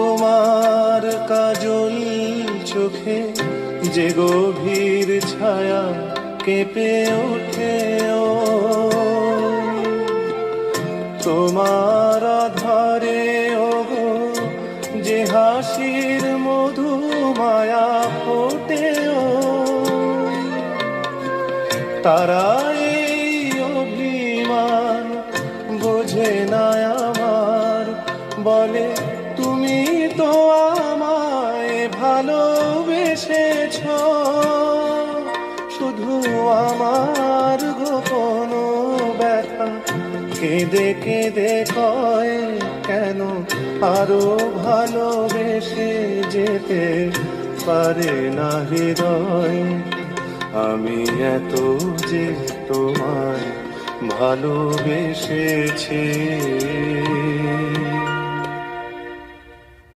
তোমার কাজল চোখে যে গভীর ছায়া কেঁপে ওঠে ও, তোমার আধারে ওগো যে হাসির মধু মায়া ফোটে ও, তারাই অভিমান বোঝে না আমার, বলে তুমি তো আমায় ভালোবেসেছ, শুধু আমার গোপন ব্যথা কেঁদে কেঁদে কয় কেন আরো ভালোবেসে যেতে পারে না হৃদয়। আমি এত যে তোমায় ভালোবেসেছি।